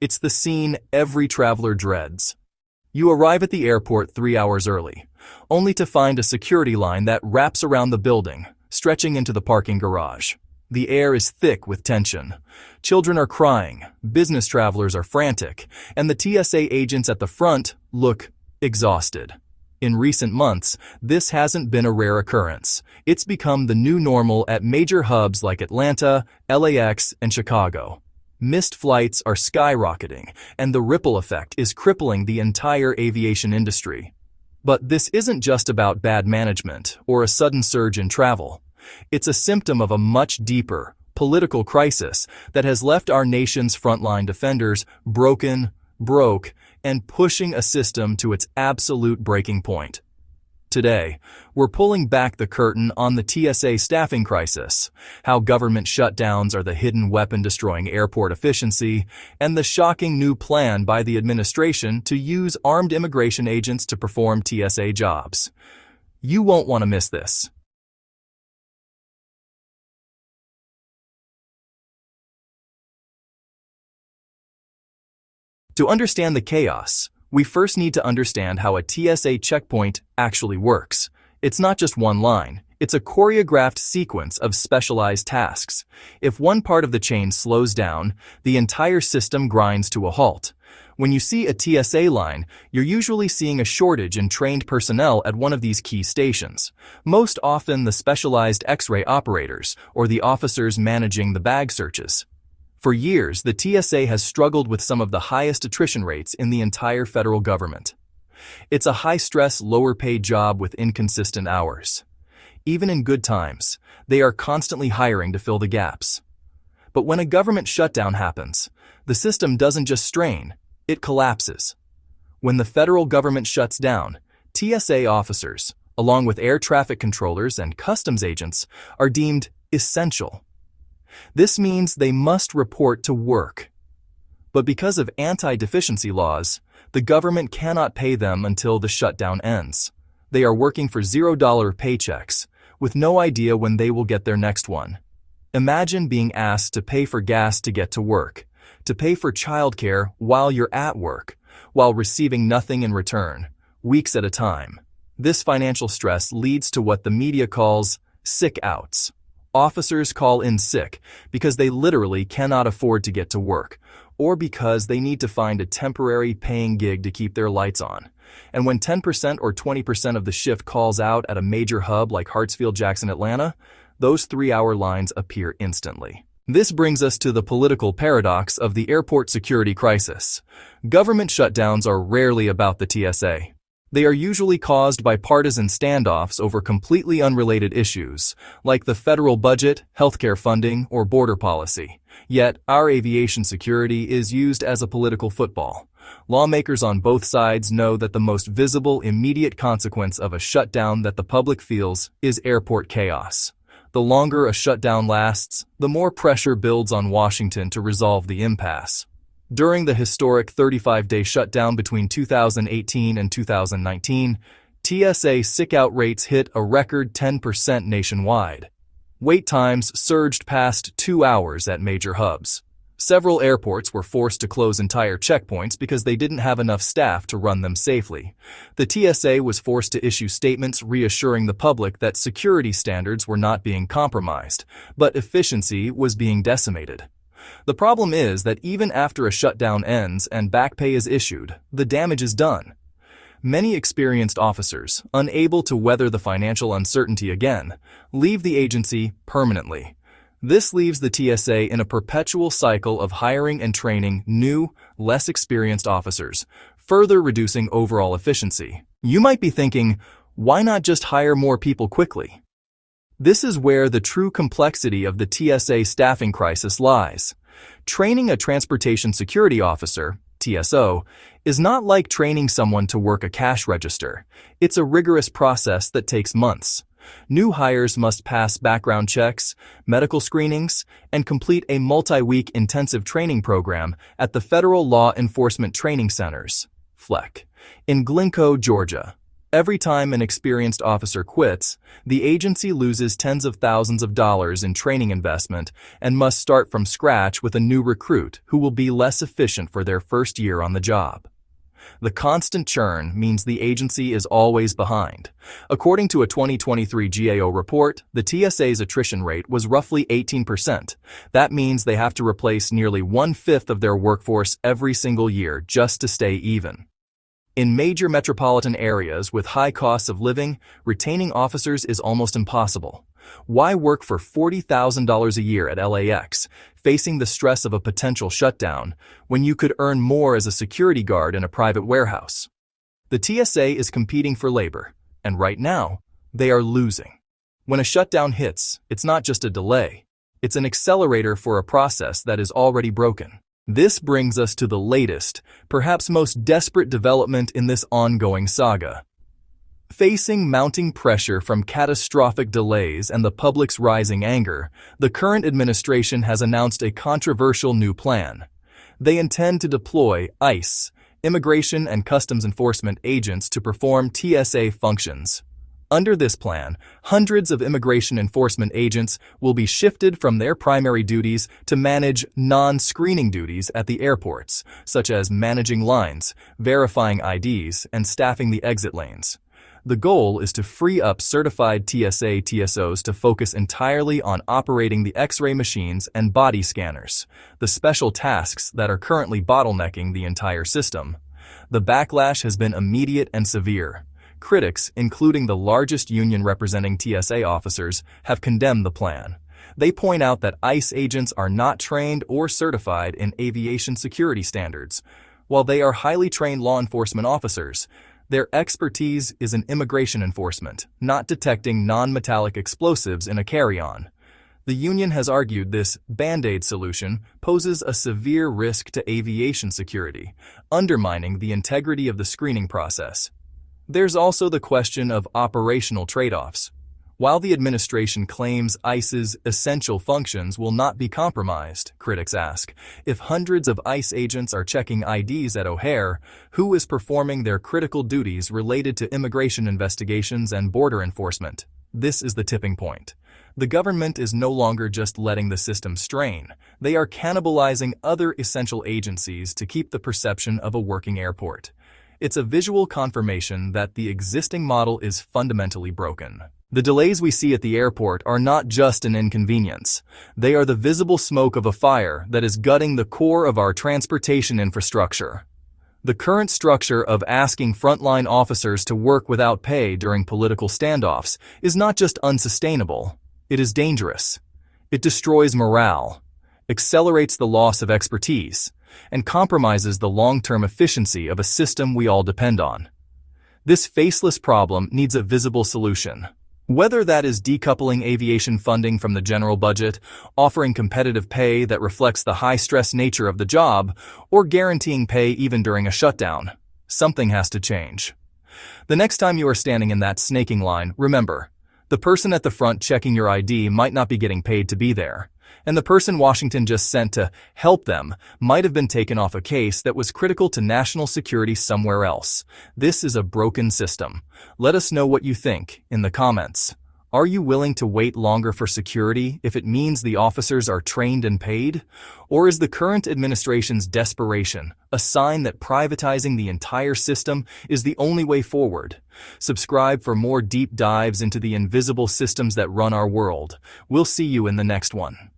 It's the scene every traveler dreads. You arrive at the airport 3 hours early, only to find a security line that wraps around the building, stretching into the parking garage. The air is thick with tension. Children are crying, business travelers are frantic, and the TSA agents at the front look exhausted. In recent months, this hasn't been a rare occurrence. It's become the new normal at major hubs like Atlanta, LAX, and Chicago. Missed flights are skyrocketing, and the ripple effect is crippling the entire aviation industry. But this isn't just about bad management or a sudden surge in travel. It's a symptom of a much deeper, political crisis that has left our nation's frontline defenders broken, broke, and pushing a system to its absolute breaking point. Today, we're pulling back the curtain on the TSA staffing crisis, how government shutdowns are the hidden weapon destroying airport efficiency, and the shocking new plan by the administration to use armed immigration agents to perform TSA jobs. You won't want to miss this. To understand the chaos, we first need to understand how a TSA checkpoint actually works. It's not just one line, it's a choreographed sequence of specialized tasks. If one part of the chain slows down, the entire system grinds to a halt. When you see a TSA line, you're usually seeing a shortage in trained personnel at one of these key stations, most often the specialized X-ray operators or the officers managing the bag searches. For years, the TSA has struggled with some of the highest attrition rates in the entire federal government. It's a high-stress, lower-paid job with inconsistent hours. Even in good times, they are constantly hiring to fill the gaps. But when a government shutdown happens, the system doesn't just strain, it collapses. When the federal government shuts down, TSA officers, along with air traffic controllers and customs agents, are deemed essential. This means they must report to work. But because of anti-deficiency laws, the government cannot pay them until the shutdown ends. They are working for $0 paychecks, with no idea when they will get their next one. Imagine being asked to pay for gas to get to work, to pay for childcare while you're at work, while receiving nothing in return, weeks at a time. This financial stress leads to what the media calls sick outs. Officers call in sick because they literally cannot afford to get to work, or because they need to find a temporary paying gig to keep their lights on. And when 10% or 20% of the shift calls out at a major hub like Hartsfield Jackson, Atlanta, those 3-hour lines appear instantly. This brings us to the political paradox of the airport security crisis. Government shutdowns are rarely about the TSA. They are usually caused by partisan standoffs over completely unrelated issues, like the federal budget, healthcare funding, or border policy. Yet, our aviation security is used as a political football. Lawmakers on both sides know that the most visible, immediate consequence of a shutdown that the public feels is airport chaos. The longer a shutdown lasts, the more pressure builds on Washington to resolve the impasse. During the historic 35-day shutdown between 2018 and 2019, TSA sick-out rates hit a record 10% nationwide. Wait times surged past 2 hours at major hubs. Several airports were forced to close entire checkpoints because they didn't have enough staff to run them safely. The TSA was forced to issue statements reassuring the public that security standards were not being compromised, but efficiency was being decimated. The problem is that even after a shutdown ends and back pay is issued, the damage is done. Many experienced officers, unable to weather the financial uncertainty again, leave the agency permanently. This leaves the TSA in a perpetual cycle of hiring and training new, less experienced officers, further reducing overall efficiency. You might be thinking, why not just hire more people quickly? This is where the true complexity of the TSA staffing crisis lies. Training a transportation security officer, TSO, is not like training someone to work a cash register. It's a rigorous process that takes months. New hires must pass background checks, medical screenings, and complete a multi-week intensive training program at the Federal Law Enforcement Training Centers, FLEC, in Glencoe, Georgia. Every time an experienced officer quits, the agency loses tens of thousands of dollars in training investment and must start from scratch with a new recruit who will be less efficient for their first year on the job. The constant churn means the agency is always behind. According to a 2023 GAO report, the TSA's attrition rate was roughly 18%. That means they have to replace nearly one-fifth of their workforce every single year just to stay even. In major metropolitan areas with high costs of living, retaining officers is almost impossible. Why work for $40,000 a year at LAX, facing the stress of a potential shutdown, when you could earn more as a security guard in a private warehouse? The TSA is competing for labor, and right now, they are losing. When a shutdown hits, it's not just a delay. It's an accelerator for a process that is already broken. This brings us to the latest, perhaps most desperate development in this ongoing saga. Facing mounting pressure from catastrophic delays and the public's rising anger, the current administration has announced a controversial new plan. They intend to deploy ICE, Immigration and Customs Enforcement agents, to perform TSA functions. Under this plan, hundreds of immigration enforcement agents will be shifted from their primary duties to manage non-screening duties at the airports, such as managing lines, verifying IDs, and staffing the exit lanes. The goal is to free up certified TSA TSOs to focus entirely on operating the X-ray machines and body scanners, the special tasks that are currently bottlenecking the entire system. The backlash has been immediate and severe. Critics, including the largest union representing TSA officers, have condemned the plan. They point out that ICE agents are not trained or certified in aviation security standards. While they are highly trained law enforcement officers, their expertise is in immigration enforcement, not detecting non-metallic explosives in a carry-on. The union has argued this Band-Aid solution poses a severe risk to aviation security, undermining the integrity of the screening process. There's also the question of operational trade-offs. While the administration claims ICE's essential functions will not be compromised, critics ask, if hundreds of ICE agents are checking IDs at O'Hare, who is performing their critical duties related to immigration investigations and border enforcement? This is the tipping point. The government is no longer just letting the system strain. They are cannibalizing other essential agencies to keep the perception of a working airport. It's a visual confirmation that the existing model is fundamentally broken. The delays we see at the airport are not just an inconvenience. They are the visible smoke of a fire that is gutting the core of our transportation infrastructure. The current structure of asking frontline officers to work without pay during political standoffs is not just unsustainable, it is dangerous. It destroys morale, accelerates the loss of expertise, and compromises the long-term efficiency of a system we all depend on. This faceless problem needs a visible solution. Whether that is decoupling aviation funding from the general budget, offering competitive pay that reflects the high-stress nature of the job, or guaranteeing pay even during a shutdown, something has to change. The next time you are standing in that snaking line, remember, the person at the front checking your ID might not be getting paid to be there. And the person Washington just sent to help them might have been taken off a case that was critical to national security somewhere else. This is a broken system. Let us know what you think in the comments. Are you willing to wait longer for security if it means the officers are trained and paid? Or is the current administration's desperation a sign that privatizing the entire system is the only way forward? Subscribe for more deep dives into the invisible systems that run our world. We'll see you in the next one.